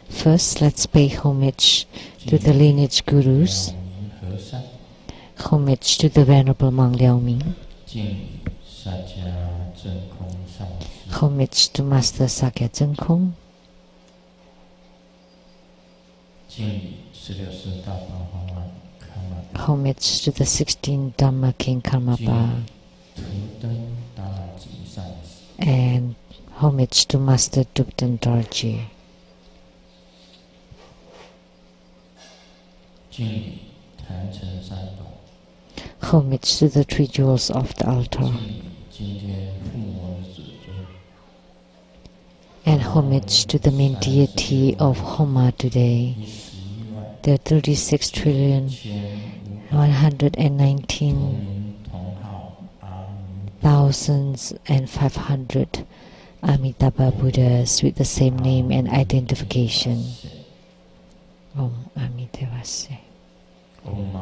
First, let's pay homage to the lineage gurus, homage to the Venerable Mang Liao Ming, homage to Master Sakya Zeng Kong, homage to the 16 Dharma King Karmapa, and homage to Master Dupten Dorji. Homage to the three jewels of the altar, and homage to the main deity of Homa today, the 36,119,500 Amitabha Buddhas with the same name and identification. Om Amitabha Se. Om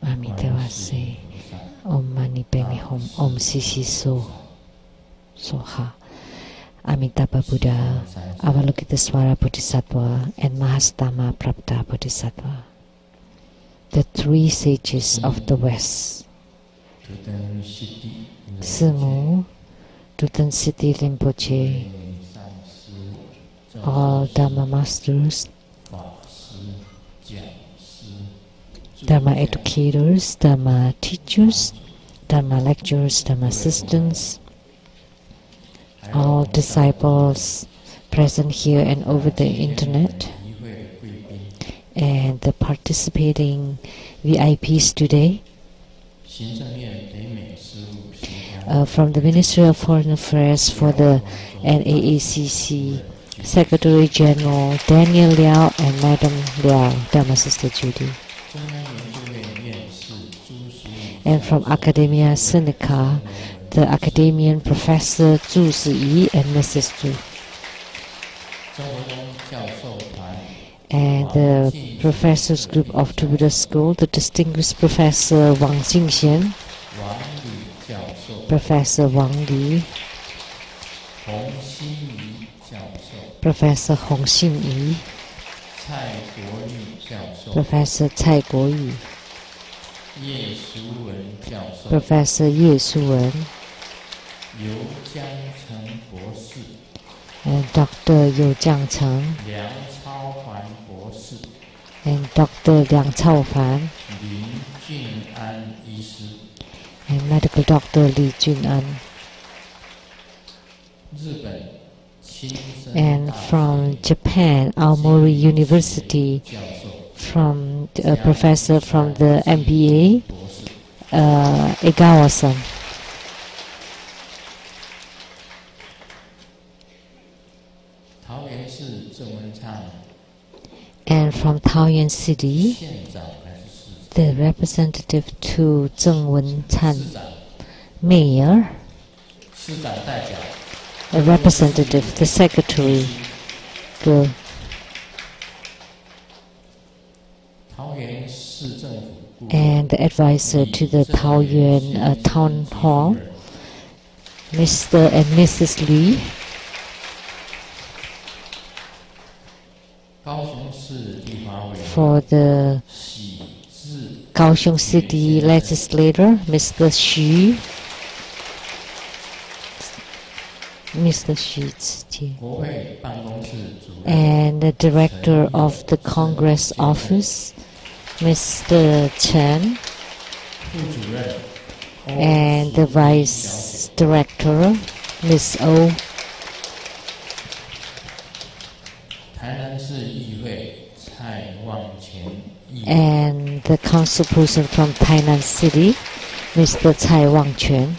Amitabha Se. Om Mani Padme Hum. Om Sisi So Soha. Amitabha Buddha, Avalokitesvara Bodhisattva, and Mahastama Prapta Bodhisattva, the three sages of the West. Simu, Duten Siddhi Rinpoche, all Dharma masters, Dharma educators, Dharma teachers, Dharma lecturers, Dharma assistants, all disciples present here and over the internet, and the participating VIPs today. From the Ministry of Foreign Affairs for the NAACC, Secretary General Daniel Liao and Madam Liao, Dharma Sister Judy. And from Academia Sinica, the academician Professor Zhu Ziyi and Mrs. Zhu. And the professors group of the Buddha School, the distinguished Professor Wang Jingxian, Professor Wang Li, Professor Hong Xin-yi, Professor Cai Guoyu, Professor Ye Su-wen, and Dr. Yu Jiangcheng, and Dr. Liang Chaofan, and Medical Doctor Li Jun'an. And from Japan, Aomori University, from a professor from the MBA, Egawa-san. And from Taoyuan City, the representative to Tsang Wen-chan, Mayor, a representative, the secretary, and the advisor to the Taoyuan Town Hall, Mr. and Mrs. Li, for the Kaohsiung City Legislator, Mr. Xu, and the Director of the Congress Office, Mr. Chen, and the Vice Director, Ms. O, and the council person from Tainan City, Mr. Cai Wangquan,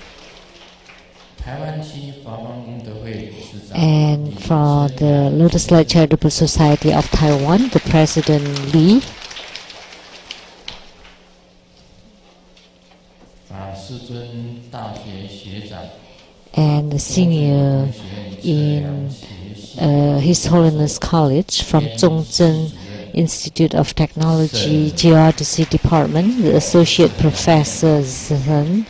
and for the Lotus Light Charitable Society of Taiwan, the President Li, and the senior in His Holiness College from Dzogchen Institute of Technology, Geodesy Department, the Associate Professor Tsang.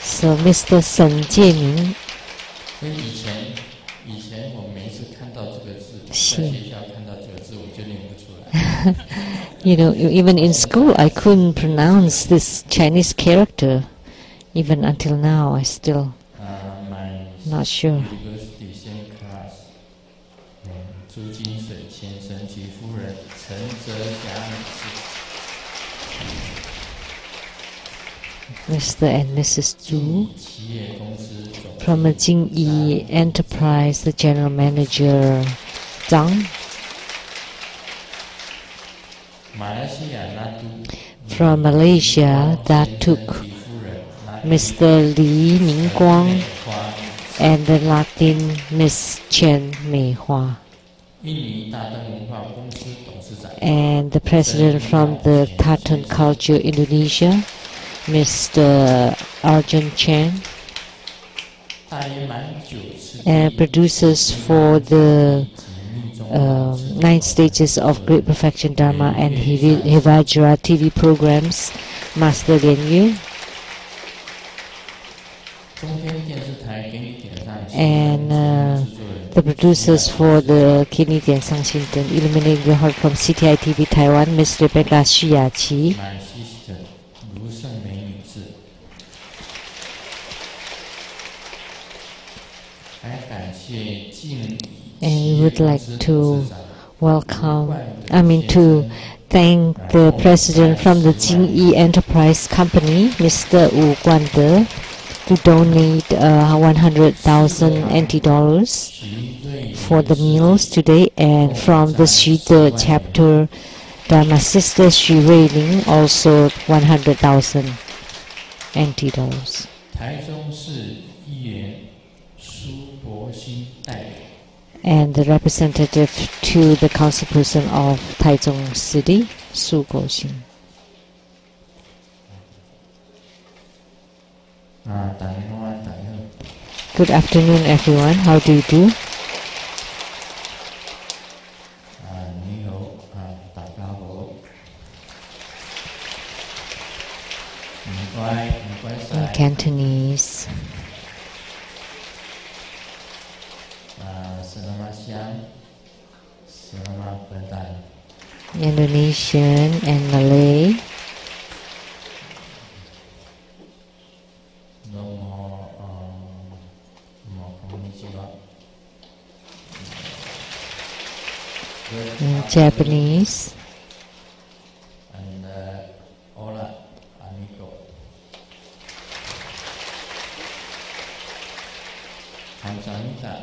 So Mr. Shen Jieming. You know, even in school I couldn't pronounce this Chinese character. Even until now I still not sure. Mr. and Mrs. Zhu from a Jingyi Enterprise, the General Manager Tsang. From Malaysia, that took Mr. Li Mingguang and the Latin Miss Chen Meihua. And the president from the Tartan Culture Indonesia, Mr. Arjun Chen. And producers for the 9 stages of Great Perfection Dharma and Hivajra TV programs, Master Lien Yu. And the producers for the Kidney Dian Sang Shinten, Illuminating the Heart from CTI TV Taiwan, Ms. Rebecca Xu Yaqi. And we would like to thank the president from the Jingyi Enterprise Company, Mr. Wu Guande, to donate 100,000 NT dollars for the meals today, and from the Xute chapter, Dharma sister Xu Ruiling, also 100,000 NT dollars. And the representative to the councilperson of Taichung City, Su Guoxin. Good afternoon, everyone. How do you do? In Cantonese. Indonesian and Malay. In Japanese. And hola, amigo. Kamsahamnida.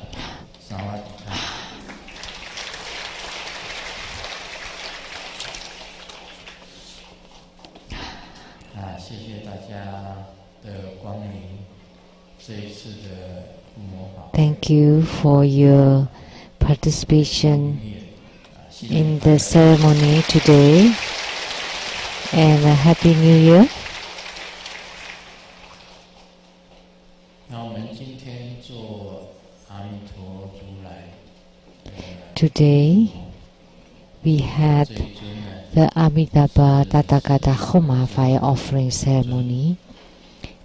Sawadee. 谢谢大家的光临，这一次的护摩法。Thank you for your participation in the ceremony today, and a Happy New Year. 那我们今天做阿弥陀如来。Today, we had the Amitabha Tathagata Homa fire offering ceremony,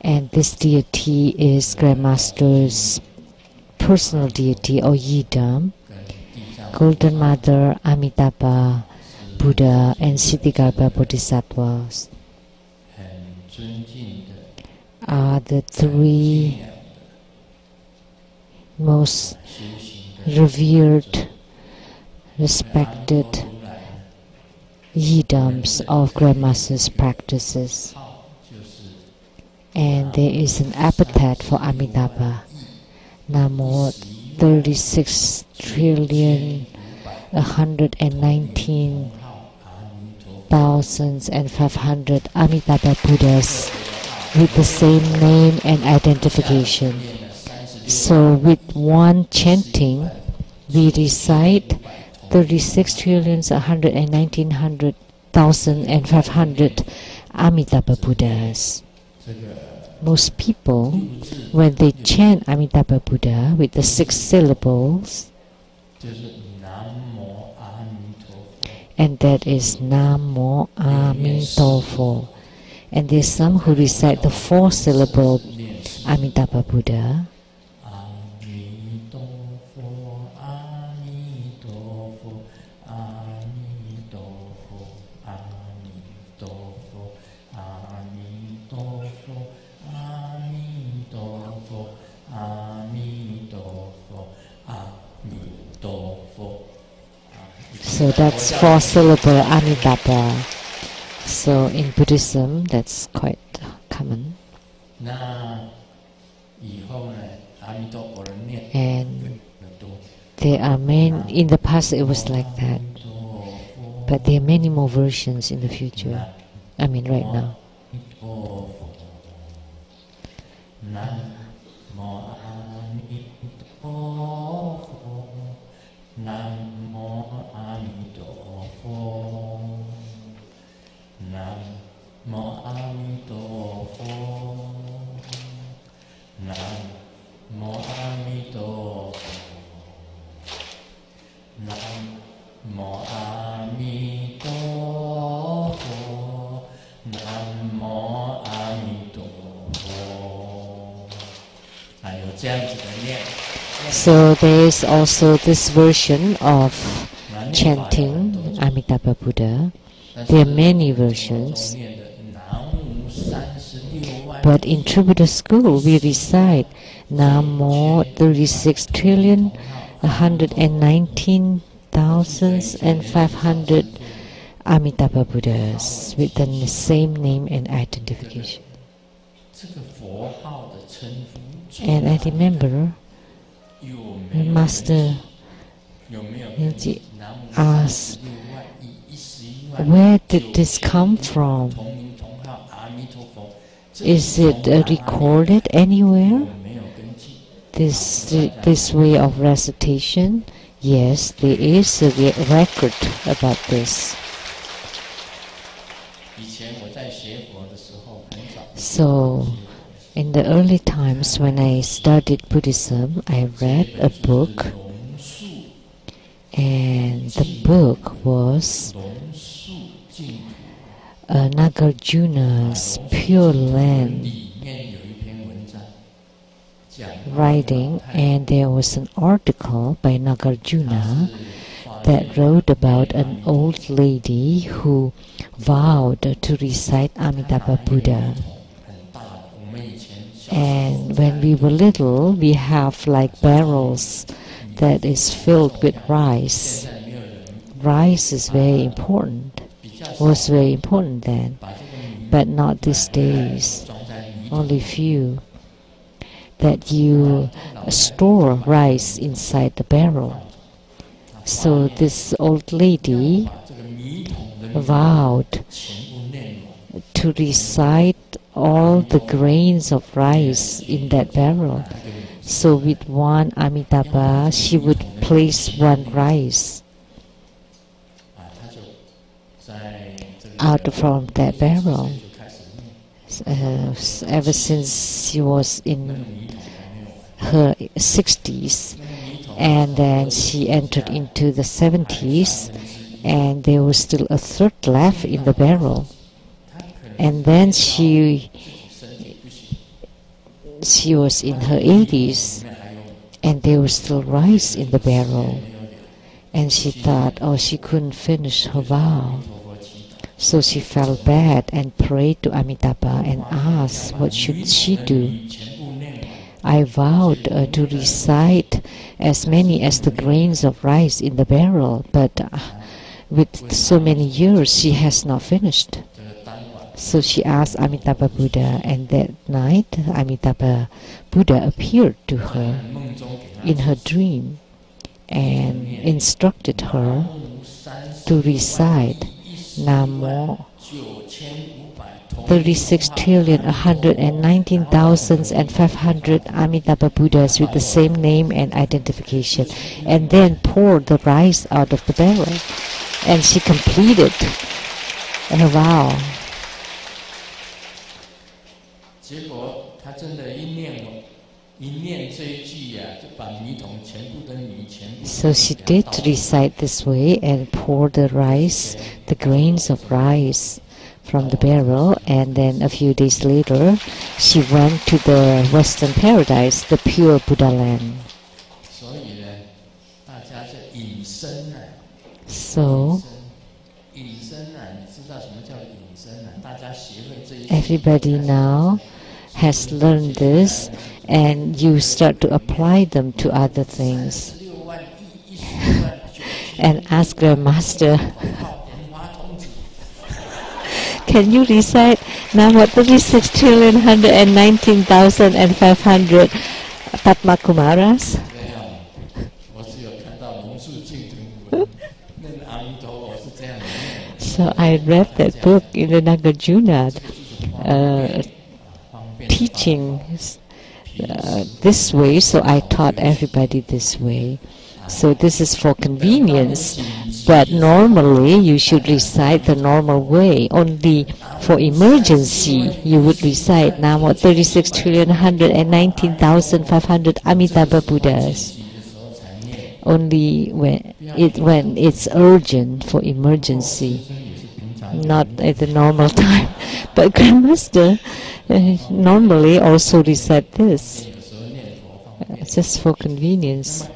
and this deity is Grandmaster's personal deity or Yidam, Golden Mother, Amitabha, Buddha, and Siddhigarbha Bodhisattvas are the 3 most revered, respected Yidams of Grandmaster's practices. And there is an epithet for Amitabha. Namo 36 trillion 119,500 Amitabha Buddhas with the same name and identification. So with one chanting, we recite 36,119,500 Amitabha Buddhas. most people, when they chant Amitabha Buddha with the 6 syllables, and that is Namo Amitofo. And there's some who recite the 4 syllable Amitabha Buddha. So that's 4 syllable Amitabha. So in Buddhism, that's quite common. And there are many, in the past it was like that, but there are many more versions in the future. I mean right now. So there is also this version of chanting Amitabha Buddha. There are many versions, but in True Buddha School we recite Namo 36,119,500 Amitabha Buddhas with the same name and identification. And I remember Master Yunji asked, where did this come from? Is it recorded anywhere? This way of recitation? Yes, there is a record about this. So, in the early times when I studied Buddhism, I read a book, and the book was Nagarjuna's Pure Land writing, and there was an article by Nagarjuna that wrote about an old lady who vowed to recite Amitabha Buddha. And when we were little, we have like barrels that is filled with rice. Rice is very important, was very important then, but not these days. Only few. That you store rice inside the barrel. So this old lady vowed to recite all the grains of rice in that barrel. So with one Amitabha, she would place one rice out from that barrel. Ever since she was in her 60s, and then she entered into the 70s, and there was still a third left in the barrel. And then she was in her 80s, and there was still rice in the barrel. And she thought, oh, she couldn't finish her vow. So she felt bad and prayed to Amitabha and asked, what should she do? I vowed to recite as many as the grains of rice in the barrel, but with so many years she has not finished. So she asked Amitabha Buddha, and that night Amitabha Buddha appeared to her in her dream and instructed her to recite Namo 36,119,500 Amitabha Buddhas with the same name and identification, and then pour the rice out of the barrel. And she completed her vow. So she did recite this way and pour the rice, the grains of rice from the barrel, and then a few days later she went to the Western Paradise, the pure Buddha land. So everybody now has learned this, and you start to apply them to other things. And ask their master, can you recite Namo 36,119,500 Padma Kumaras? So I read that book in the Nagarjuna teaching this way, so I taught everybody this way. So this is for convenience, but normally you should recite the normal way. Only for emergency you would recite Namo 36,119,500 Amitabha Buddhas. Only when it's urgent for emergency, not at the normal time. But Grandmaster normally also recite this, just for convenience.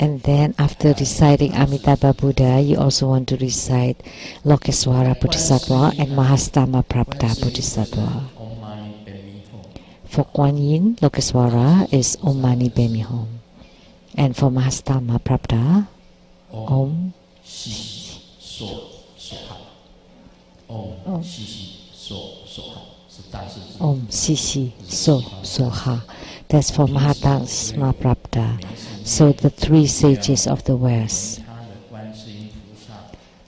And then after reciting Amitabha Buddha, you also want to recite Lokeswara Bodhisattva and Mahastama Prapta Bodhisattva. For Kuan Yin, Lokeswara is Om Mani Padme Hum. And for Mahastama Prapta, Om Sisi So Soha. That's for Mahatma Prapta. So the three sages of the West.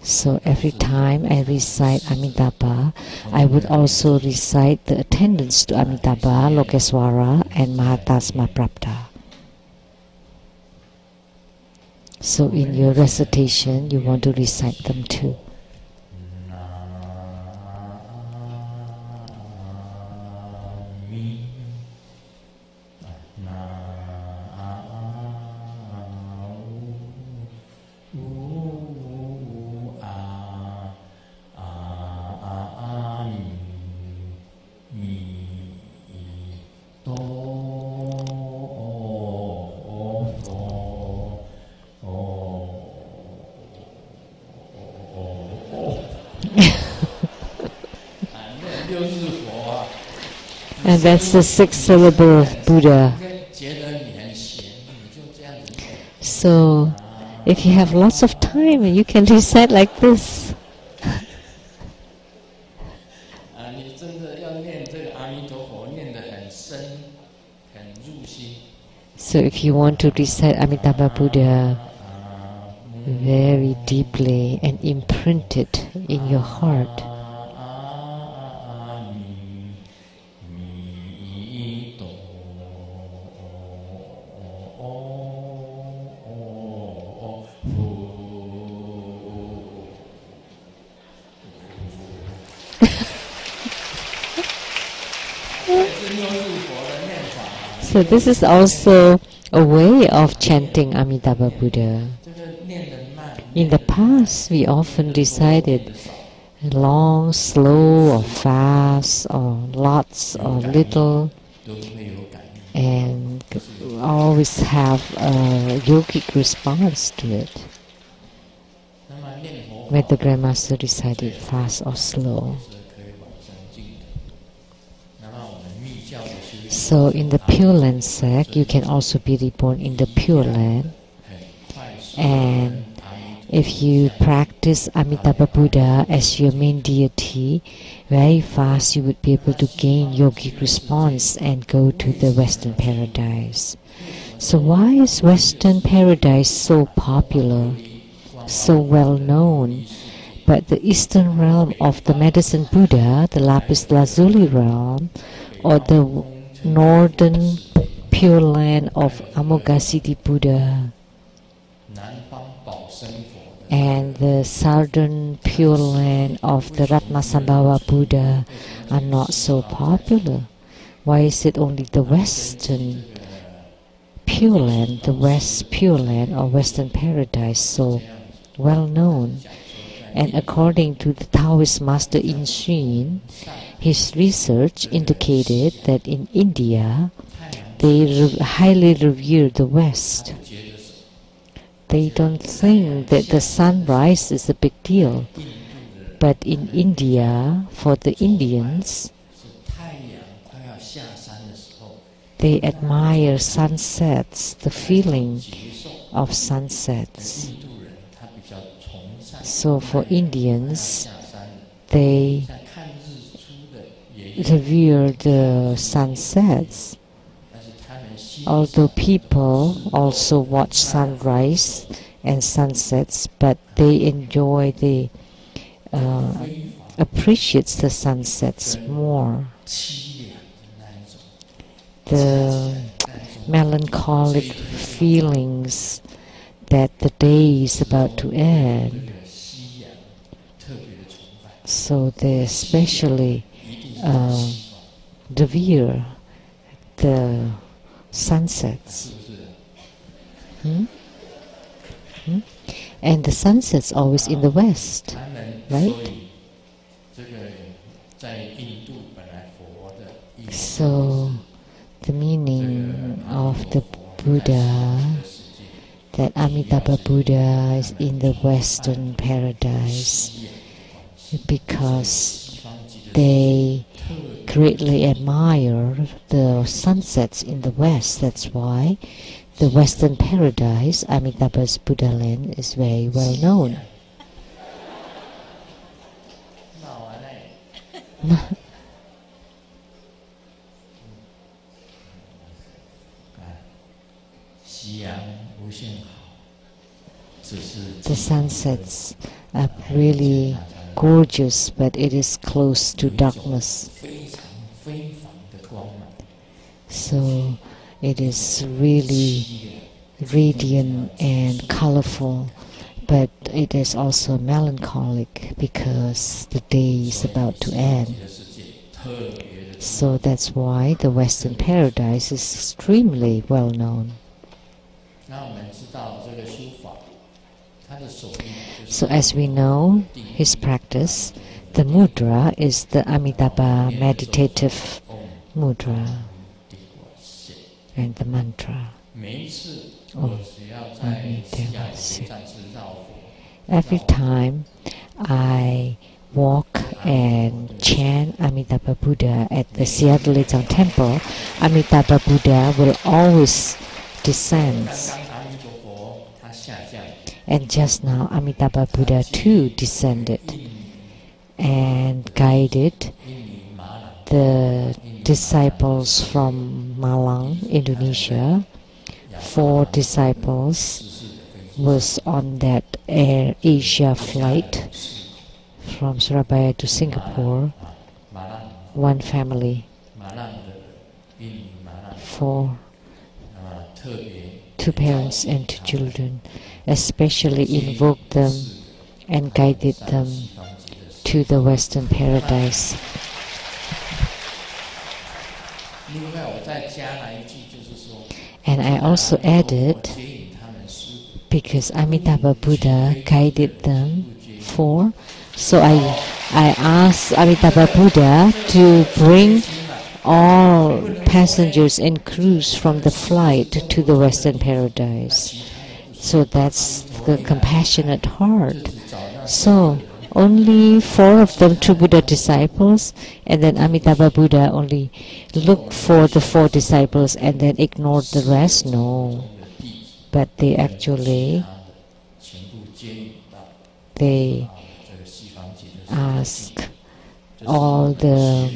So every time I recite Amitabha, I would also recite the attendants to Amitabha, Lokeswara and Mahatma Prapta. So in your recitation, you want to recite them too. And that's the 6-syllable Buddha. So, if you have lots of time, you can recite like this. So, if you want to recite Amitabha Buddha very deeply and imprint it in your heart, so this is also a way of chanting Amitabha Buddha. In the past, we often recited long, slow, or fast, or lots, or little, and always have a yogic response to it, whether Grandmaster recited fast or slow. So in the Pure Land sect, you can also be reborn in the Pure Land. And if you practice Amitabha Buddha as your main deity, very fast you would be able to gain yogic response and go to the Western Paradise. So why is Western Paradise so popular, so well known? But the Eastern realm of the Medicine Buddha, the Lapis Lazuli realm, or the Northern Pure Land of Amoghasiddhi Buddha, and the southern Pure Land of the Ratnasambhava Buddha are not so popular? Why is it only the Western Pure Land, the West Pure Land or Western Paradise so well known? And according to the Taoist master In Xun, his research indicated that in India they highly revere the West. They don't think that the sunrise is a big deal. But in India, for the Indians, they admire sunsets, the feeling of sunsets. So for Indians, they revere the sunsets. Although people also watch sunrise and sunsets, but they enjoy, they appreciate the sunsets more. The melancholic feelings that the day is about to end. So they especially revere the sunsets. And the sunset's always in the west, right? So the meaning of the Buddha, that Amitabha Buddha is in the Western paradise, because they greatly admire the sunsets in the West. That's why the Western paradise, Amitabha's Buddha land, is very well known. The sunsets are really gorgeous, but it is close to darkness. So it is really radiant and colorful, but it is also melancholic because the day is about to end. So that's why the Western paradise is extremely well known. So as we know, his practice, the mudra is the Amitabha meditative mudra and the mantra. Every time I walk and chant Amitabha Buddha at the Seattle Tsang temple, Amitabha Buddha will always descend. And just now Amitabha Buddha too descended and guided the disciples from Malang, Indonesia. 4 disciples was on that Air Asia flight from Surabaya to Singapore. 1 family, 4, 2 parents and 2 children, especially invoked them and guided them to the Western paradise. And I also added, because Amitabha Buddha guided them so I asked Amitabha Buddha to bring all passengers and crews from the flight to the Western paradise. So that's the compassionate heart. So only 4 of them, 2 Buddha disciples, and then Amitabha Buddha only looked for the 4 disciples and then ignored the rest? No. But they actually, they asked all the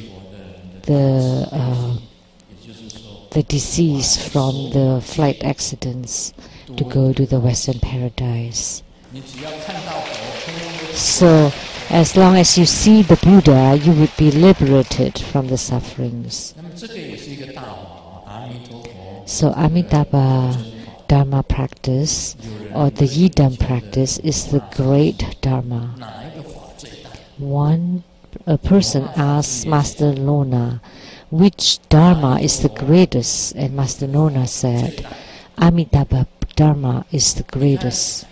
deceased from the flight accidents to go to the Western paradise. So as long as you see the Buddha, you would be liberated from the sufferings. So Amitabha Dharma practice or the Yidam practice is the great Dharma. A person asked Master Lona, which Dharma is the greatest? And Master Lona said, Amitabha Dharma is the greatest.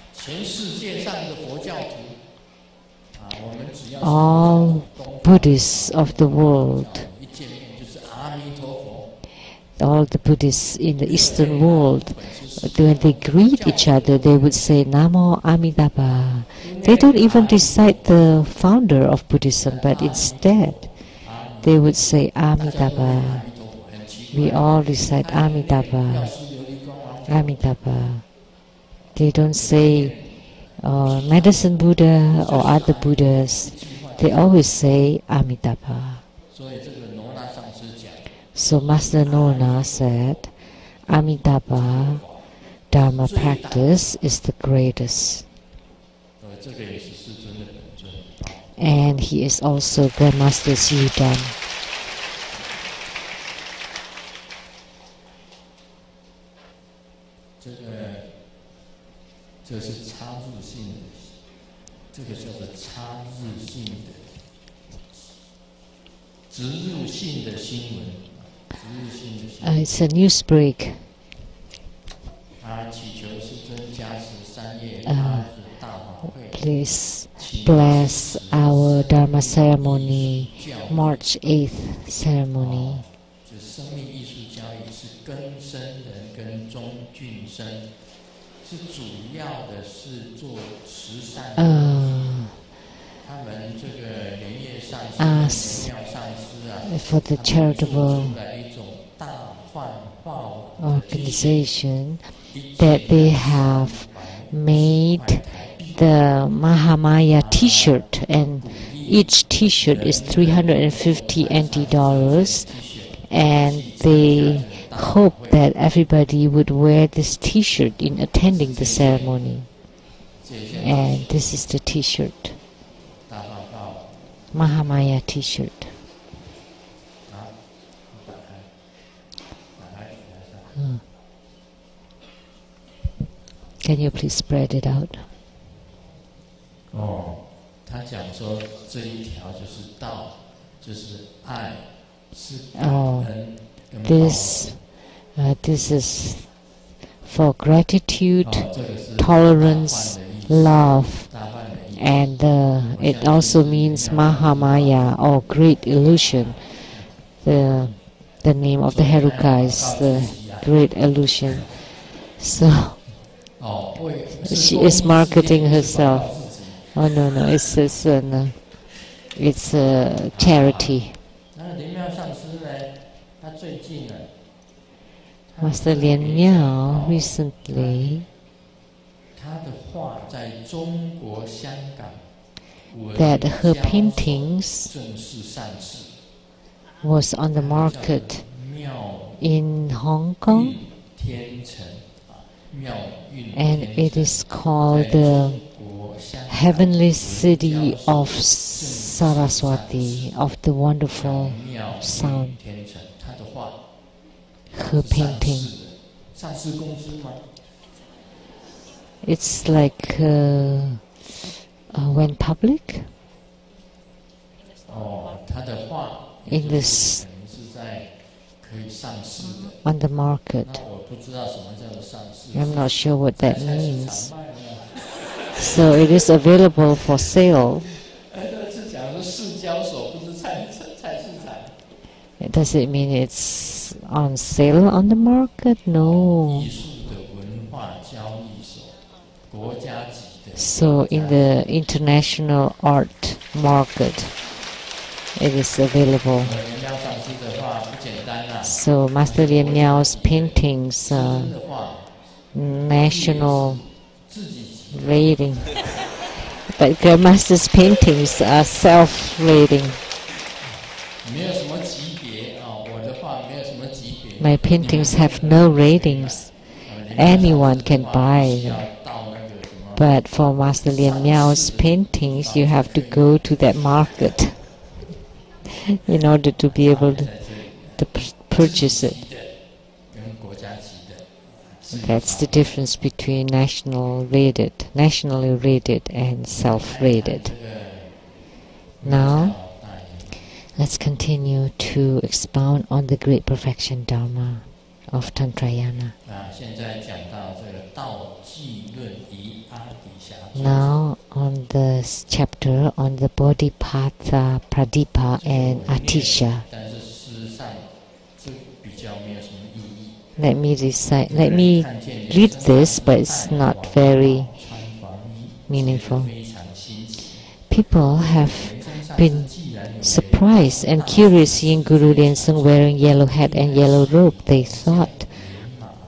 All Buddhists of the world, all the Buddhists in the Eastern world, when they greet each other, they would say Namo Amitabha. They don't even recite the founder of Buddhism, but instead they would say Amitabha. We all recite Amitabha. Amitabha. They don't say Medicine Buddha or other Buddhas. They always say Amitabha. So Master Nona said, Amitabha Dharma practice is the greatest. And he is also Grandmaster Yidam. It's a news break. Please bless our Dharma ceremony, March 8th ceremony. Ask for the charitable organization that they have made the Mahamaya t-shirt, and each t-shirt is $350 NT, and they hope that everybody would wear this t-shirt in attending the ceremony. And this is the t-shirt, Mahamaya t-shirt. Can you please spread it out? This is for gratitude, tolerance, love, and it also means Mahamaya or great illusion. The name of the Heruka is the great illusion. So she is marketing herself. Oh no, it's a charity. Master Lien Miao recently that her paintings was on the market in Hong Kong, and it is called the Heavenly City of Saraswati, of the wonderful sound. Her painting. It's like went public in this on the market. I'm not sure what that means. So it is available for sale. Does it mean it's on sale on the market? No. So in the international art market, it is available. So Master Lien Miao's paintings, national rating, but Grandmaster's paintings are self-rating. My paintings have no ratings. Anyone can buy them. But for Master Lien Miao's paintings, you have to go to that market in order to be able to purchase it. That's the difference between nationally rated and self-rated. Now, let's continue to expound on the great perfection Dharma of Tantrayana. Now, on the chapter on the Bodhipattha, Pradipa, and Atisha. Let me read this, but it's not very meaningful. People have been surprised and curious seeing Guru Lien Sung wearing yellow hat and yellow robe. They thought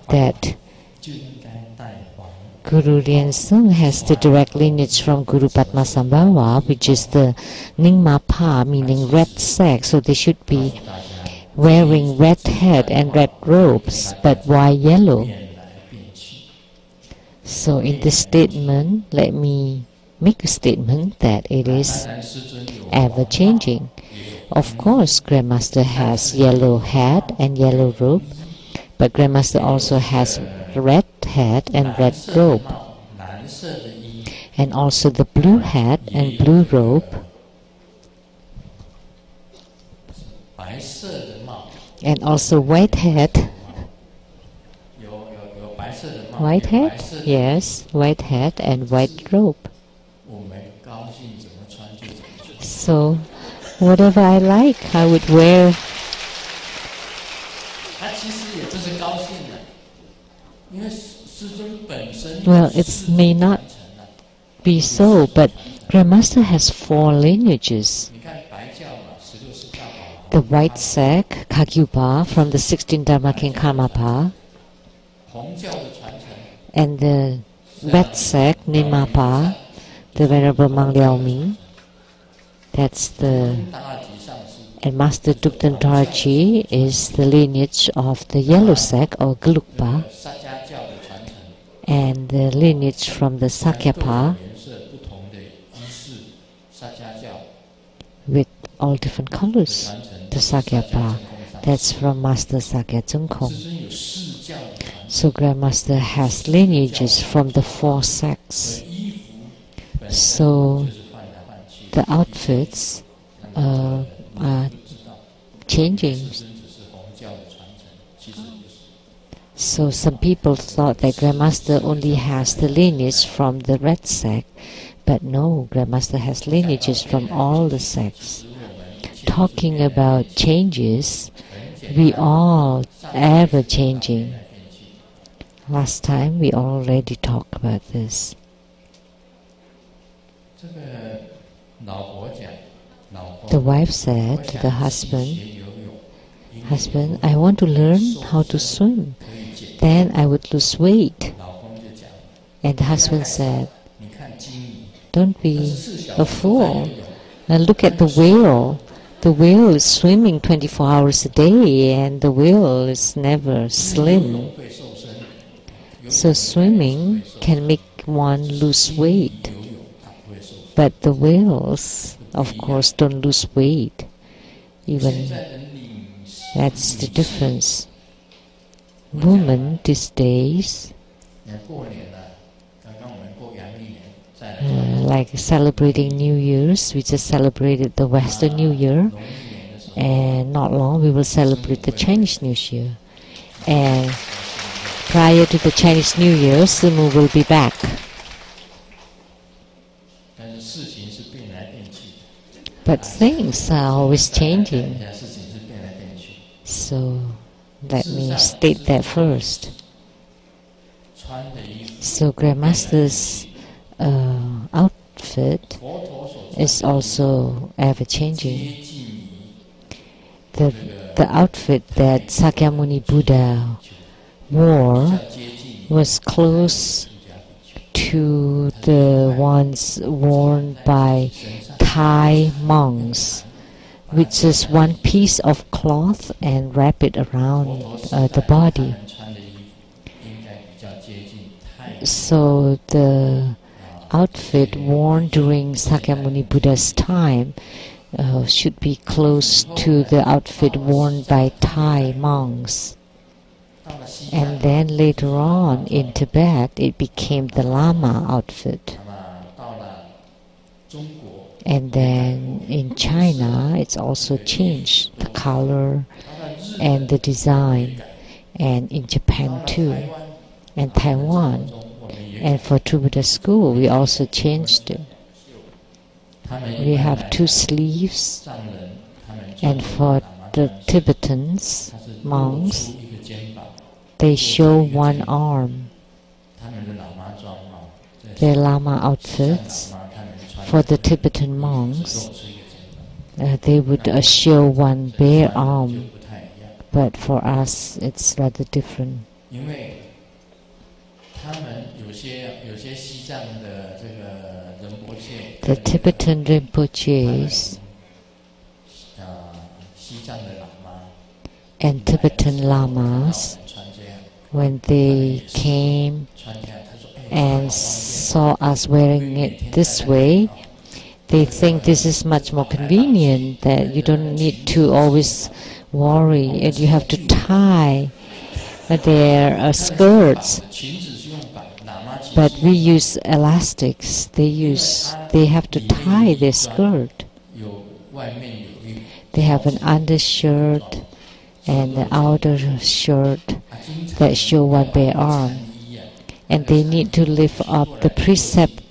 that Guru Lien Sung has the direct lineage from Guru Padmasambhava, which is the Nyingma Pa, meaning red sack, so they should be wearing red hat and red robes, but why yellow? So in this statement, let me make a statement that it is ever-changing. Of course, Grandmaster has yellow hat and yellow robe, but Grandmaster also has red hat and red robe, and also the blue hat and blue robe, and also white hat. White hat? Yes, white hat and white robe. So, whatever I like, I would wear. Well, it may not be so, but Grandmaster has 4 lineages. The white sack, Kagyupa, from the 16th Dharma King Karmapa, and the red sack, Nyingma, the Venerable Mang Liao Ming. That's the. And Master Dukten Dorji is the lineage of the yellow sack or Gelugpa, and the lineage from the Sakyapa with all different colors. The Sakyapa, that's from Master Sakya Tsungkhong. So Grandmaster has lineages from the 4 sects. So the outfits are changing. So some people thought that Grandmaster only has the lineage from the red sect, but no, Grandmaster has lineages from all the sects. Talking about changes, we all ever changing. Last time we already talked about this. The wife said to the husband, I want to learn how to swim, then I would lose weight. And the husband said, don't be a fool. And look at the whale. The whale is swimming 24 hours a day, and the whale is never slim. So swimming can make one lose weight. But the whales, of course, don't lose weight. Even that's the difference. Women these days, like celebrating New Year's, we just celebrated the Western New Year, and not long we will celebrate the Chinese New Year. And prior to the Chinese New Year, Simu will be back. But things are always changing. So let me state that first. So Grandmaster's outfit is also ever changing. The outfit that Sakyamuni Buddha wore was close to the ones worn by Thai monks, which is one piece of cloth and wrap it around the body. So the outfit worn during Sakyamuni Buddha's time should be close to the outfit worn by Thai monks. And then later on in Tibet, it became the Lama outfit. And then in China, it's also changed the color and the design. And in Japan too, and Taiwan. And for True Buddha School, we also changed it. We have 2 sleeves. And for the Tibetans, monks, they show 1 arm. Their Lama outfits. For the Tibetan monks, they would show 1 bare arm. But for us, it's rather different. The Tibetan Rinpoches and Tibetan Lamas, when they came and saw us wearing it this way, they think this is much more convenient, that you don't need to always worry and you have to tie their skirts. But we use elastics. They have to tie their skirt. They have an undershirt and an outer shirt that show 1 bare arm. And they need to lift up the precept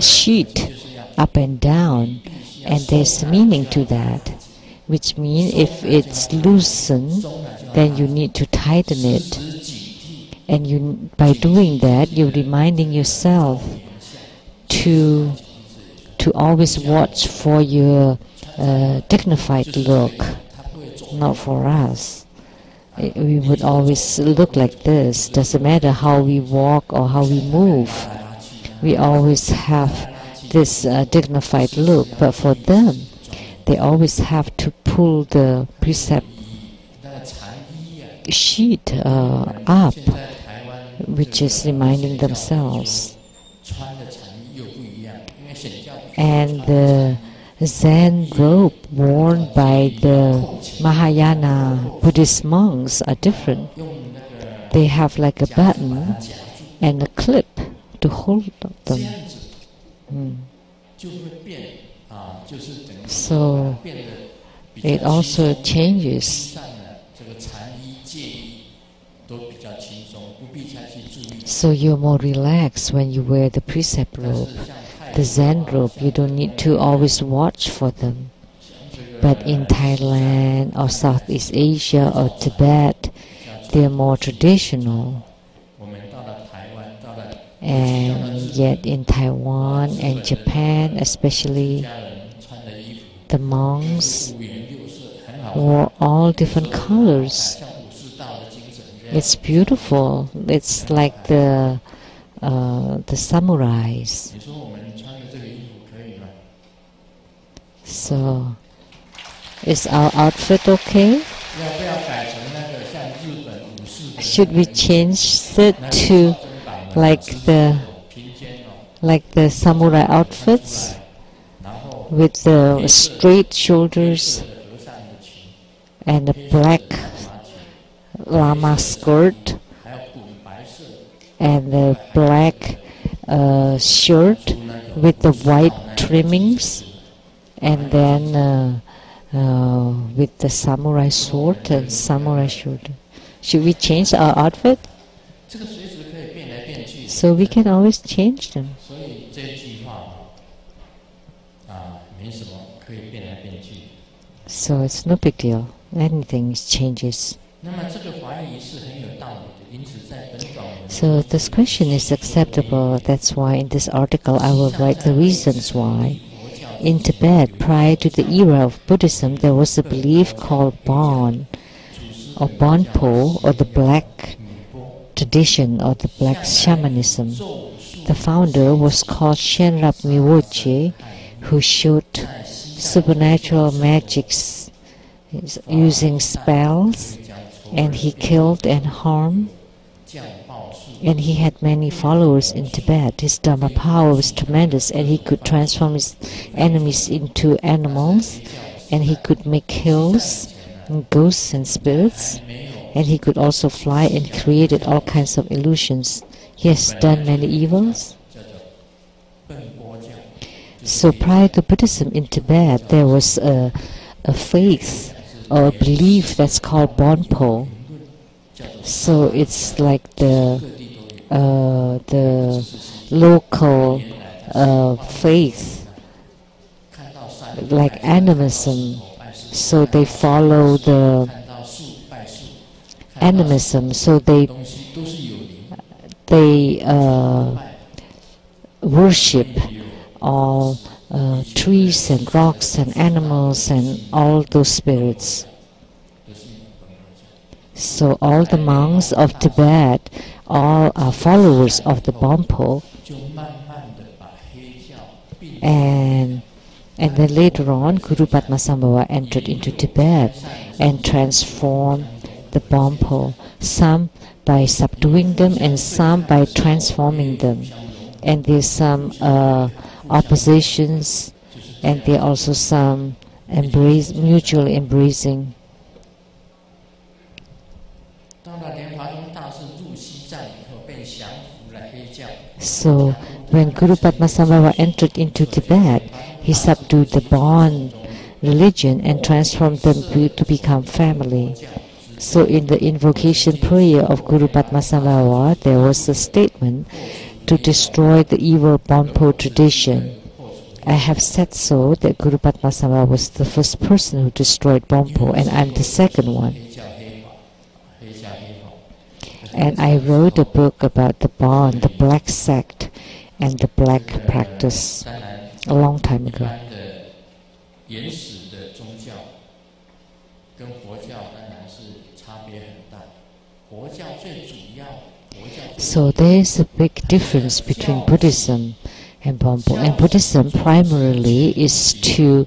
sheet up and down. And there's meaning to that, which means if it's loosened, then you need to tighten it. And by doing that, you're reminding yourself to always watch for your dignified look, not for us. We would always look like this. Doesn't matter how we walk or how we move. We always have this dignified look. But for them, they always have to pull the precept sheet up, which is reminding themselves. And the Zen robe worn by the Mahayana Buddhist monks are different. They have like a button and a clip to hold them. So it also changes. So you're more relaxed when you wear the precept robe. The Zen robe, you don't need to always watch for them. But in Thailand or Southeast Asia or Tibet, they're more traditional. And yet in Taiwan and Japan especially, the monks wore all different colors. It's beautiful. It's like the samurais. So, is our outfit okay? Should we change it to like the samurai outfits with the straight shoulders and a black Lama skirt and the black shirt with the white trimmings, and then with the samurai sword and samurai shirt? Should we change our outfit? So we can always change them. So it's no big deal. Anything changes. So this question is acceptable. That's why in this article I will write the reasons why. In Tibet, prior to the era of Buddhism, there was a belief called Bon, or Bonpo, or the black tradition, or the black shamanism. The founder was called Shenrab Miwoche, who showed supernatural magics using spells, and he killed and harmed, and he had many followers in Tibet. His Dharma power was tremendous, and he could transform his enemies into animals, and he could make hills and ghosts and spirits, and he could also fly and created all kinds of illusions. He has done many evils. So prior to Buddhism in Tibet, there was a faith or a belief that's called Bonpo. So it's like the local faith, like animism. So they follow the animism. So they worship all trees and rocks and animals and all those spirits. So all the monks of Tibet all are followers of the Bonpo, and then later on Guru Padmasambhava entered into Tibet and transformed the Bonpo, some by subduing them and some by transforming them. And there's some oppositions, and there are also some mutual embracing. So when Guru Padmasambhava entered into Tibet, he subdued the Bon religion and transformed them to become family. So in the invocation prayer of Guru Padmasambhava, there was a statement to destroy the evil Bonpo tradition. I have said so that Guru Padmasambhava was the first person who destroyed Bonpo, and I'm the second one. And I wrote a book about the Bon, the black sect, and the black practice a long time ago. So there is a big difference between Buddhism and Bonpo. And Buddhism primarily is to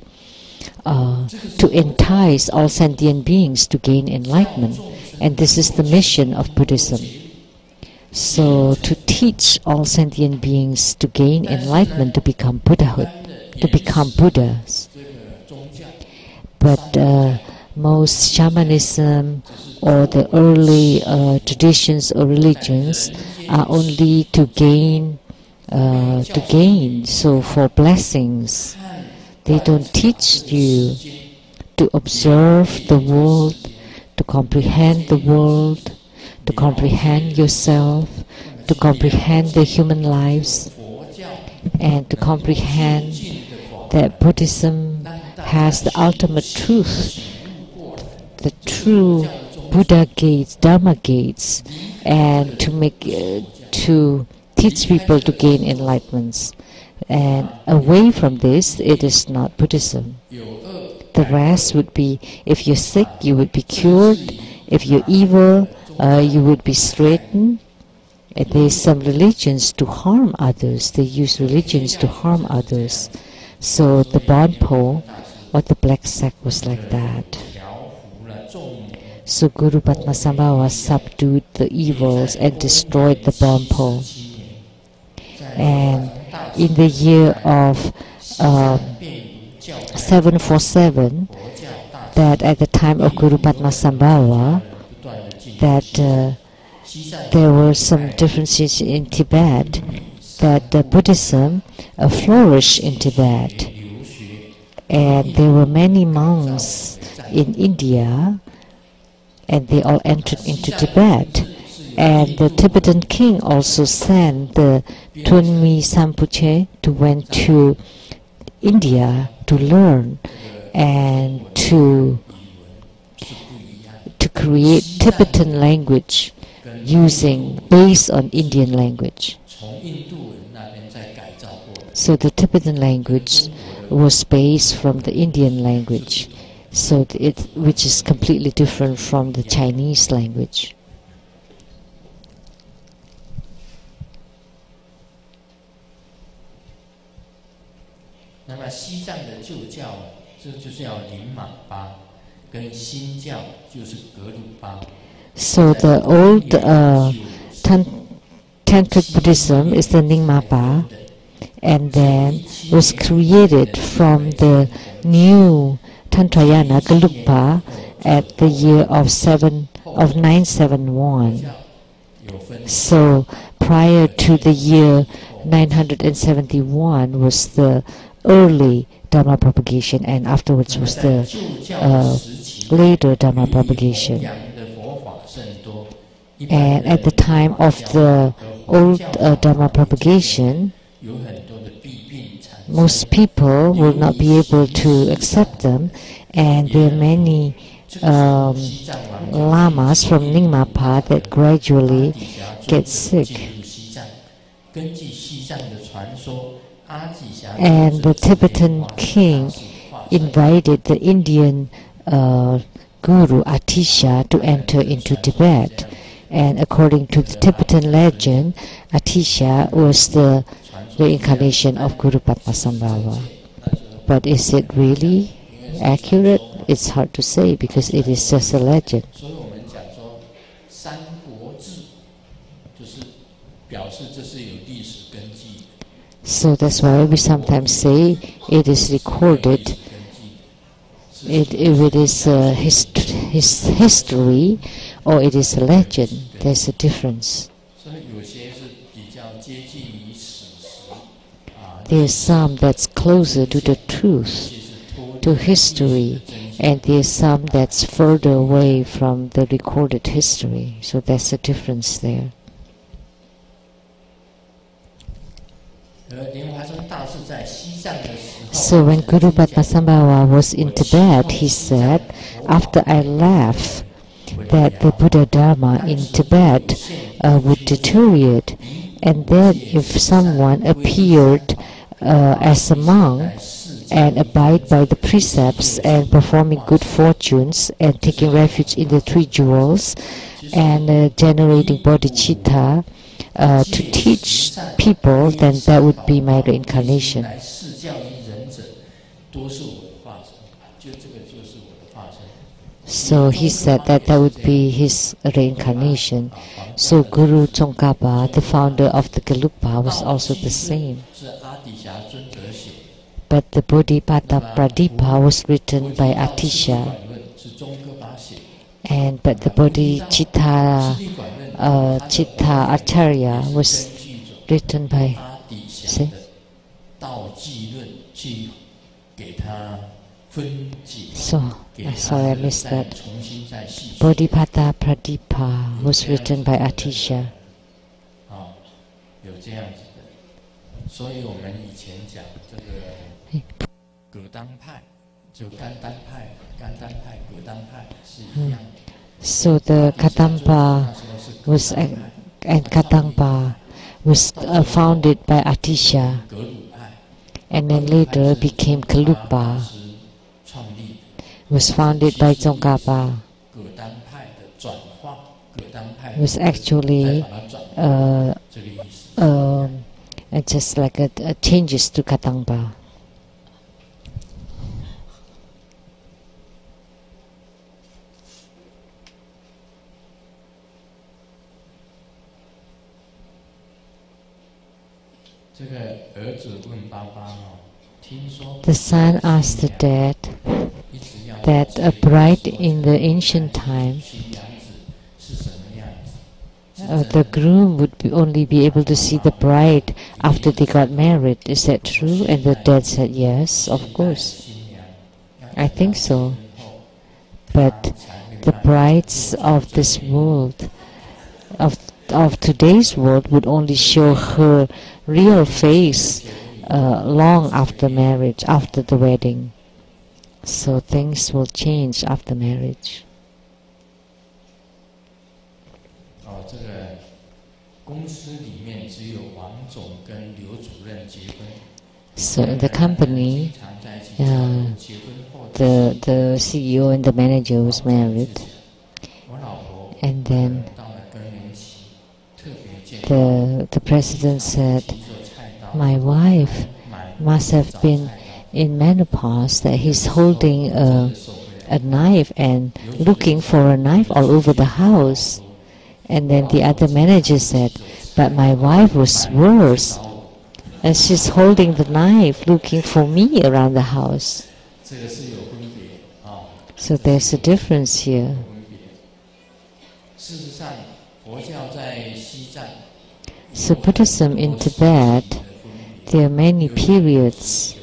entice all sentient beings to gain enlightenment. And this is the mission of Buddhism. So to teach all sentient beings to gain enlightenment, to become Buddhahood, to become Buddhas. But most shamanism or the early traditions or religions are only to gain. So for blessings, they don't teach you to observe the world, to comprehend the world, to comprehend yourself, to comprehend the human lives, and to comprehend that Buddhism has the ultimate truth, the true Buddha gates, Dharma gates, and to teach people to gain enlightenment. And away from this, it is not Buddhism. The rest would be, if you're sick, you would be cured. If you're evil, you would be straightened. There's some religions to harm others. They use religions to harm others. So the Bonpo or the black sect was like that. So Guru Padmasambhava subdued the evils and destroyed the Bonpo. And in the year of 747, that at the time of Guru Padmasambhava, that there were some differences in Tibet, that Buddhism flourished in Tibet. And there were many monks in India, and they all entered into Tibet. And the Tibetan king also sent the Tunmi Sampuche to went to India to learn and to create Tibetan language based on Indian language. So the Tibetan language was based from the Indian language, so which is completely different from the Chinese language. So the old Tantric Buddhism is the Nyingma, and then was created from the new Tantrayana Gelugpa at the year of of 971. So prior to the year 971 was the early Dharma propagation, and afterwards was the later Dharma propagation. And at the time of the old Dharma propagation, most people will not be able to accept them, and there are many lamas from Nyingmapa that gradually get sick. And the Tibetan king invited the Indian guru Atisha to enter into Tibet. And according to the Tibetan legend, Atisha was the reincarnation of Guru Padmasambhava. But is it really accurate? It's hard to say because it is just a legend. So that's why we sometimes say it is recorded. If it is history or it is a legend, there's a difference. There's some that's closer to the truth, to history, and there's some that's further away from the recorded history. So that's a difference there. So when Guru Padmasambhava was in Tibet, he said, after I left, that the Buddha Dharma in Tibet would deteriorate, and then if someone appeared as a monk and abide by the precepts and performing good fortunes and taking refuge in the three jewels and generating bodhicitta to teach people, then that would be my reincarnation. So he said that that would be his reincarnation. So Guru Tsongkhapa, the founder of the Gelugpa, was also the same. But the Bodhipatta Pradipa was written by Atisha, but the Bodhicitta Chitta Acharya was written by sorry, I missed that. Bodhipatta Pradipa was written by Atisha. So the Kadampa was and Kadampa was founded by Atisha, and then later became Gelugpa. Was founded by Tsongkhapa. Was actually just like a changes to Kadampa. The son asked the dad that a bride in the ancient time, the groom would only be able to see the bride after they got married. Is that true? And the dad said, yes, of course. I think so. But the brides of this world, of today's world, would only show her real face long after marriage, after the wedding. So things will change after marriage. So in the company, the CEO and the manager was married, and then the president said, my wife must have been in menopause, that he's holding a knife and looking for a knife all over the house. And then the other manager said, but my wife was worse, and she's holding the knife looking for me around the house. So there's a difference here. So Buddhism in Tibet, there are many periods,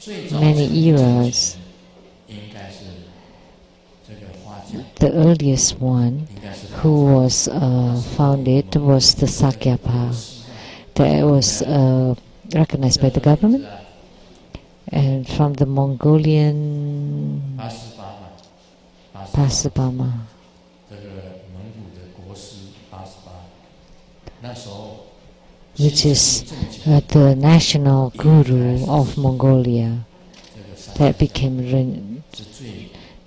many eras. The earliest one who was founded was the Sakyapa. That was recognized by the government, and from the Mongolian Pasabama. Which is the national guru of Mongolia, that became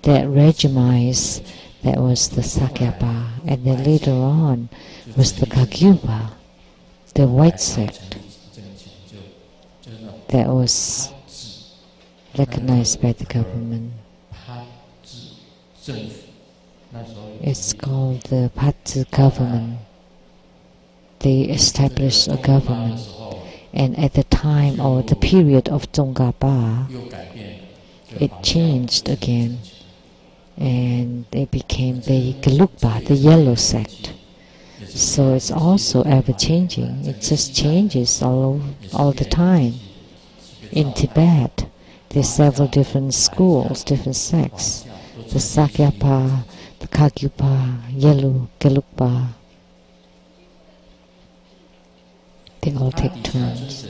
that regimized, that was the Sakyapa, and then later on was the Kagyupa, the white sect, that was recognized by the government. It's called the Patsu government. They established a government, and at the time or the period of Tsongkhapa, it changed again, and they became the Gelugpa, the yellow sect. So it's also ever changing. It just changes all the time. In Tibet, there's several different schools, different sects. The Sakyapa, the Kagyupa, yellow Gelugpa. They all take turns.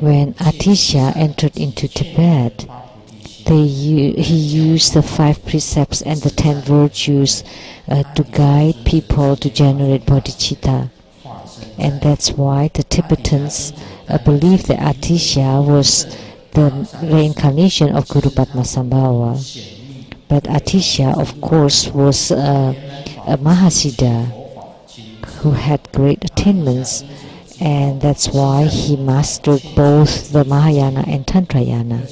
When Atisha entered into Tibet, he used the 5 precepts and the 10 virtues to guide people to generate bodhicitta. And that's why the Tibetans believe that Atisha was the reincarnation of Guru Padmasambhava. But Atisha, of course, was a Mahasiddha who had great attainments, and that's why he mastered both the Mahayana and Tantrayana,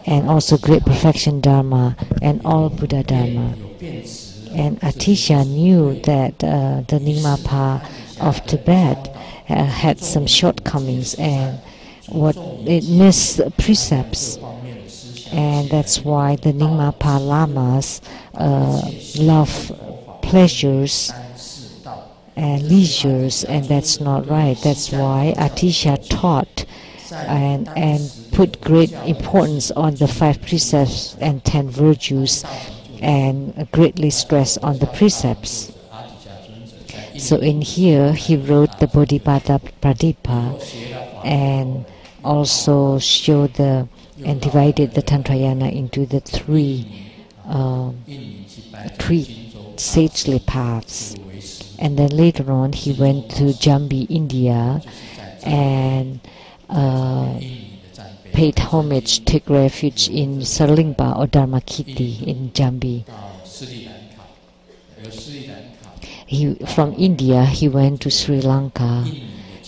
and also great perfection Dharma and all Buddha Dharma. And Atisha knew that the Nyingma of Tibet had some shortcomings, and what it missed precepts, and that's why the Nyingma lamas love pleasures and leisures, and that's not right. That's why Atisha taught and put great importance on the 5 precepts and 10 virtues, and greatly stressed on the precepts. So in here he wrote the Bodhipada Pradipa, and also showed and divided the Tantrayana into the three sagely paths. And then later on he went to Jambi, India, and paid homage, take refuge in Sarlingpa or Dharmakirti in Jambi. From India he went to Sri Lanka,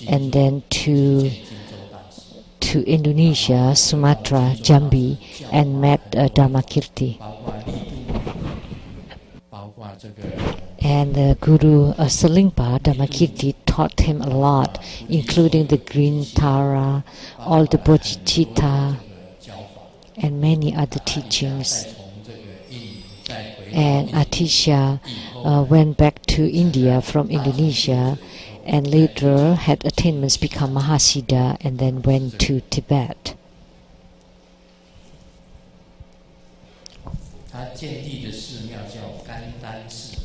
and then to Indonesia, Sumatra, Jambi, and met Dharmakirti. And the Guru Salingpa Dharmakirti taught him a lot, including the Green Tara, all the bodhicitta, and many other teachings. And Atisha went back to India from Indonesia, and later had attainments, become Mahasiddha, and then went to Tibet.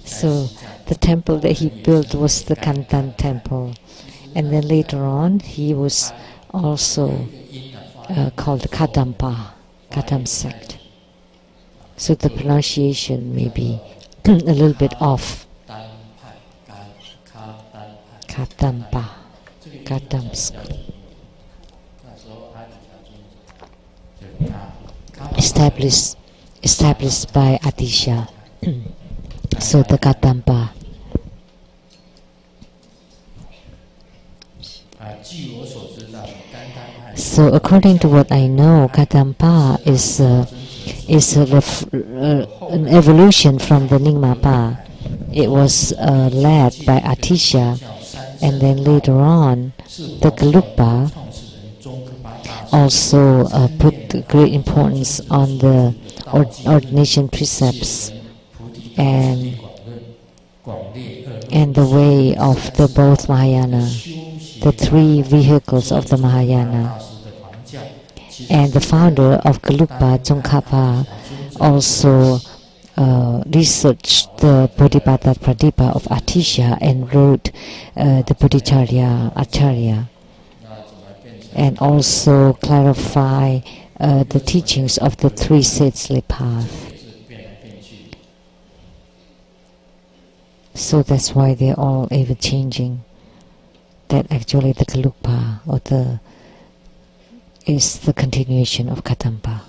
So the temple that he built was the Kantan temple, and then later on he was also called the Kadam sect. So the pronunciation may be a little bit off. Kadampa, Kadamsk. Established by Atisha. So the Kadampa. So according to what I know, Kadampa is an evolution from the Nyingma. It was led by Atisha, and then later on the Gelugpa also put great importance on the ordination precepts and the way of the both Mahayana, the three vehicles of the Mahayana. And the founder of Gelugpa Tsongkhapa also researched the Bodhipatta Pradipa of Atisha and wrote the Bodhicharya Acharya, and also clarify the teachings of the three Setzle path. So that's why they're all ever changing. That actually the Gelugpa or is the continuation of Katampa.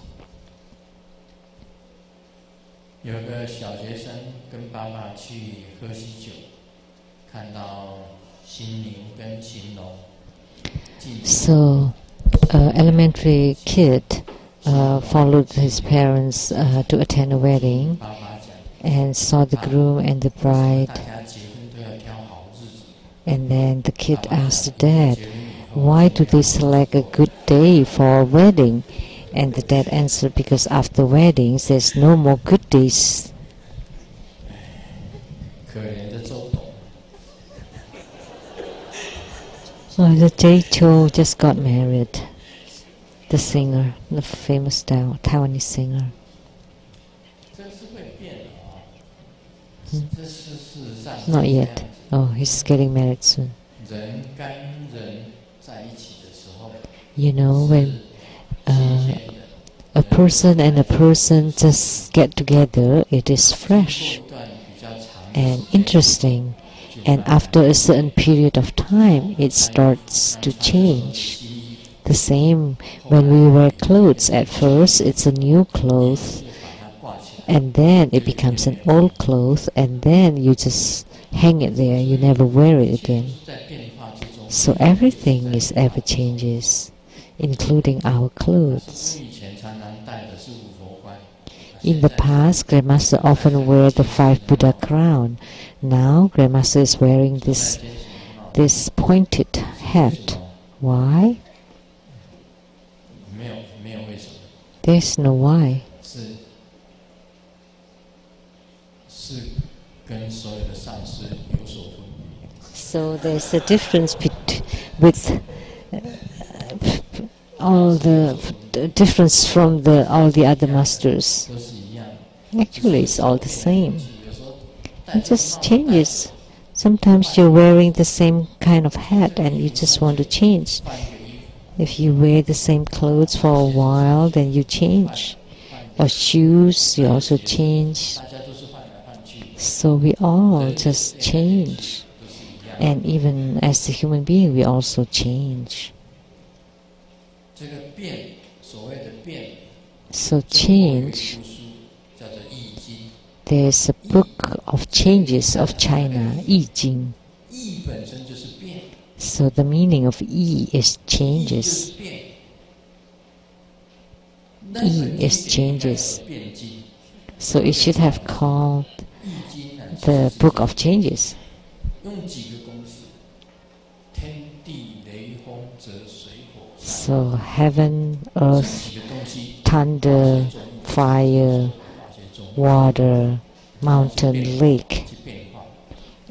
So, elementary kid followed his parents to attend a wedding and saw the groom and the bride. And then the kid asked the dad, why do they select a good day for a wedding? And the dad answered, because after weddings there's no more good days. So the Jay-Cho just got married, the singer, the famous Taiwanese singer. Not yet. Oh, he's getting married soon. You know, when a person and a person just get together, it is fresh and interesting. And after a certain period of time, it starts to change. The same when we wear clothes. At first, it's a new cloth, and then it becomes an old cloth, and then you just hang it there. You never wear it again. So everything is ever changes, including our clothes. In the past, Grandmaster often wear the 5 Buddha crown. Now, Grandmaster is wearing this pointed hat. Why? There's no why. So there's a difference with all the difference from all the other masters. Actually, it's all the same. It just changes. Sometimes you're wearing the same kind of hat and you just want to change. If you wear the same clothes for a while, then you change. Or shoes, you also change. So we all just change. And even as a human being, we also change. So change. There's a book of changes of China, I Ching. So the meaning of I is changes. I is changes. So it should have called the book of changes. So heaven, earth, thunder, fire, water, mountain, lake,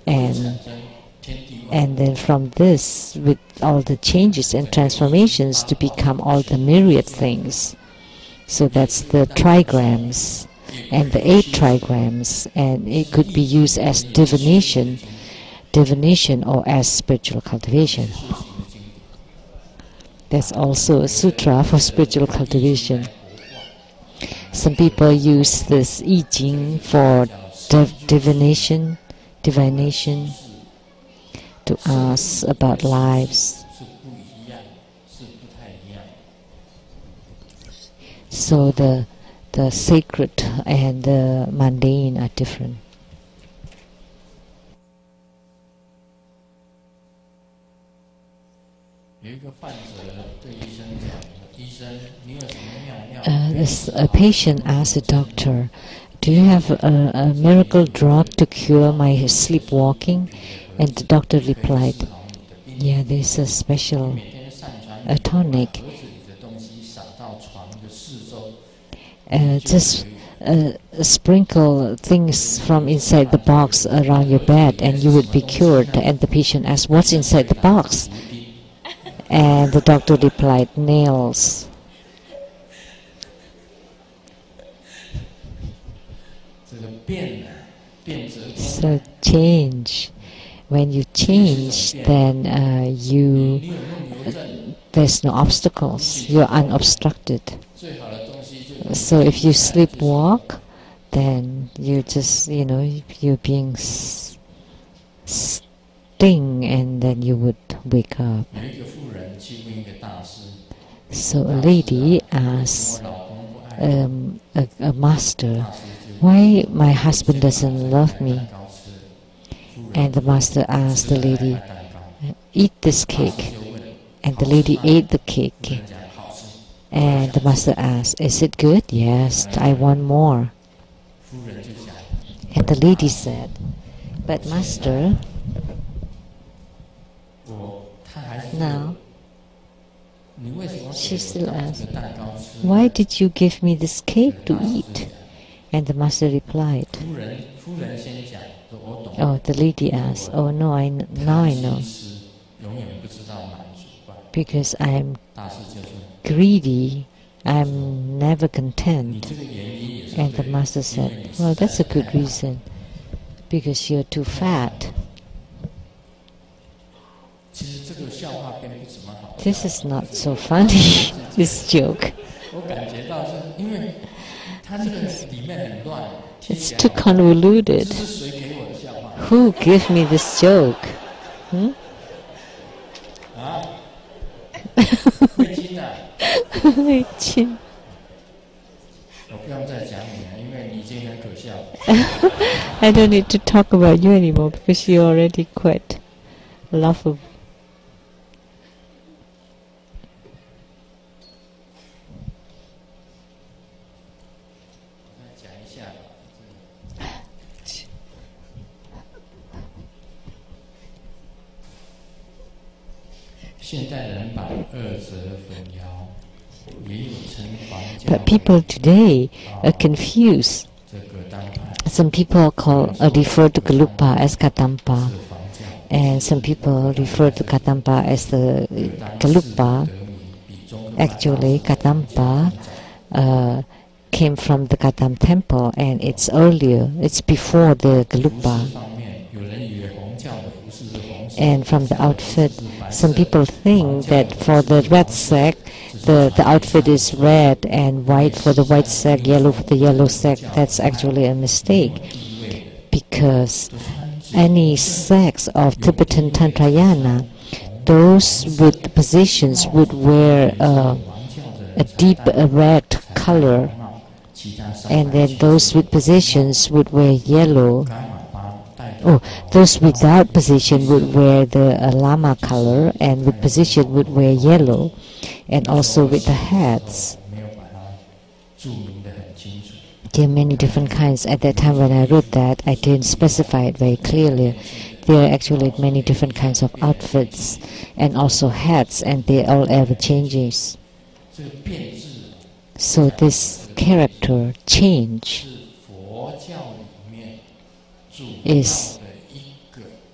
and then from this, with all the changes and transformations to become all the myriad things. So that's the trigrams and the 8 trigrams, and it could be used as divination or as spiritual cultivation. There's also a sutra for spiritual cultivation. Some people use this I Ching for divination, to ask about lives. So the sacred and the mundane are different. A patient asked the doctor, do you have a miracle drug to cure my sleepwalking? And the doctor replied, yeah, there's a special tonic. Just sprinkle things from inside the box around your bed and you would be cured. And the patient asked, what's inside the box? And the doctor replied, nails. So change. When you change, then there's no obstacles. You're unobstructed. So if you sleepwalk, then you just, you're being sting, and then you would wake up. So a lady asked a master, why my husband doesn't love me? And the master asked the lady, eat this cake. And the lady ate the cake. And the master asked, is it good? Yes, I want more. And the lady said, but master, now, she still asked, why did you give me this cake to eat? And the master replied, oh, the lady asked, oh no, now I know. Because I'm greedy, I'm never content. And the master said, well, that's a good reason, because you're too fat. This is not so funny, this joke. It's too convoluted. Who gave me this joke? I don't need to talk about you anymore because you're already quite laughable. But people today are confused. Some people refer to Gelugpa as Kadampa, and some people refer to Kadampa as the Gelugpa. Actually, Kadampa came from the Kadam temple, and it's earlier. It's before the Gelugpa. And from the outfit, some people think that for the red sack, the outfit is red and white for the white sack, yellow for the yellow sack. That's actually a mistake, because any sects of Tibetan Tantrayana, those with the positions would wear a deep red color, and then those with positions would wear yellow. Oh, those without position would wear the lama color, and with position would wear yellow, and also with the hats. There are many different kinds. At that time when I wrote that, I didn't specify it very clearly. There are actually many different kinds of outfits and also hats, and they all ever changes. So this character change is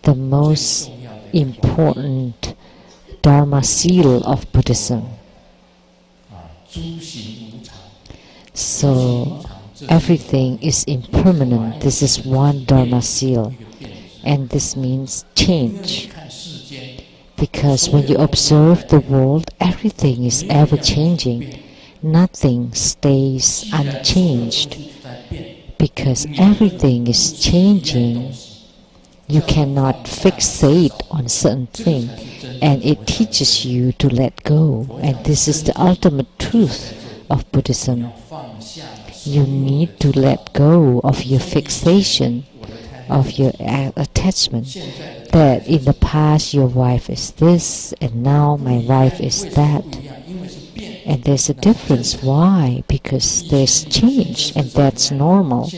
the most important Dharma seal of Buddhism. So everything is impermanent. This is one Dharma seal, and this means change. Because when you observe the world, everything is ever changing. Nothing stays unchanged. Because everything is changing, you cannot fixate on certain thing, and it teaches you to let go. And this is the ultimate truth of Buddhism. You need to let go of your fixation, of your attachment, that in the past your wife is this, and now my wife is that. And there's a difference. Why? Because there's change, and that's normal.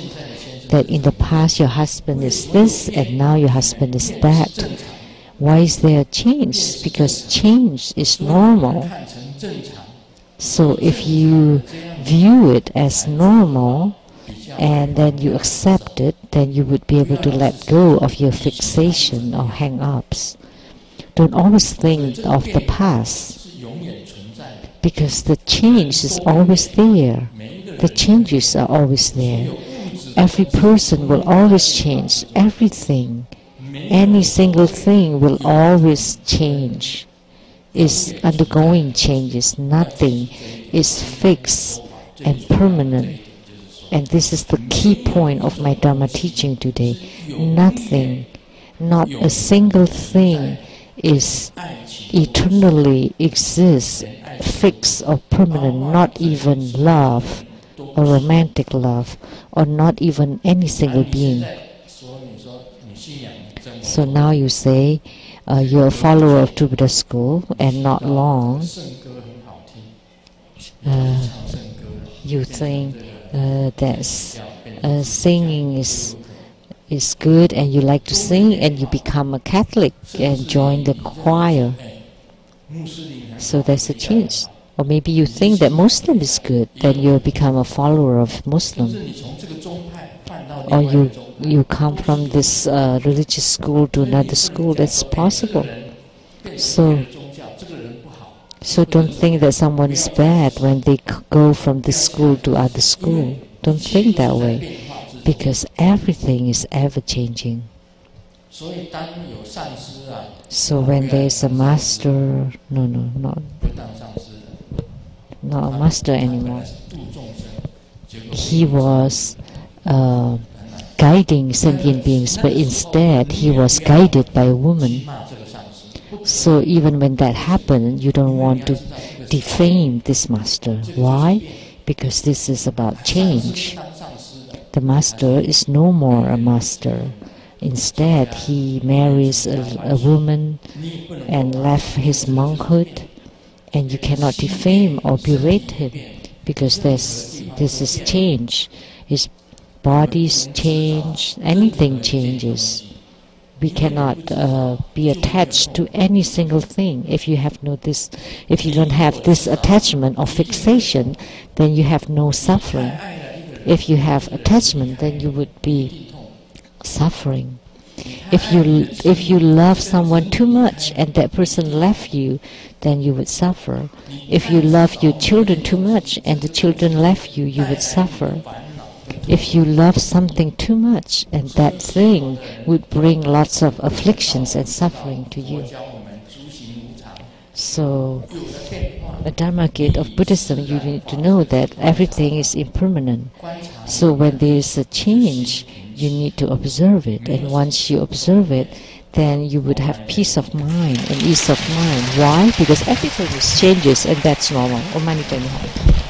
That in the past your husband is this, and now your husband is that. Why is there a change? Because change is normal. So if you view it as normal, and then you accept it, then you would be able to let go of your fixation or hang-ups. Don't always think of the past, because the change is always there. The changes are always there. Every person will always change. Everything, any single thing will always change. Is undergoing changes. Nothing is fixed and permanent. And this is the key point of my Dharma teaching today. Nothing, not a single thing is eternally exists, fixed or permanent, not even love or romantic love, or not even any single being. So now you say you're a follower of True Buddha school, and not long you think that singing is good, and you like to sing, and you become a Catholic and join the choir. So there's a change. Or maybe you think that Muslim is good, then you become a follower of Muslim. Or you come from this religious school to another school. That's possible. So don't think that someone is bad when they go from this school to other school. Don't think that way, because everything is ever changing. So when there is a master, not a master anymore. He was guiding sentient beings, but instead he was guided by a woman. So even when that happened, you don't want to defame this master. Why? Because this is about change. The master is no more a master. Instead, he marries a woman and left his monkhood, and you cannot defame or berate him, because this is change. His bodies change, anything changes. We cannot be attached to any single thing. If you don't have this attachment or fixation, then you have no suffering. If you have attachment, then you would be suffering. If you love someone too much and that person left you, then you would suffer. If you love your children too much and the children left you, you would suffer. If you love something too much, and that thing would bring lots of afflictions and suffering to you. So, a Dharma gate of Buddhism, you need to know that everything is impermanent. So when there is a change, you need to observe it. And once you observe it, then you would have peace of mind and ease of mind. Why? Because everything changes, and that's normal. Om Mani Padme Hum.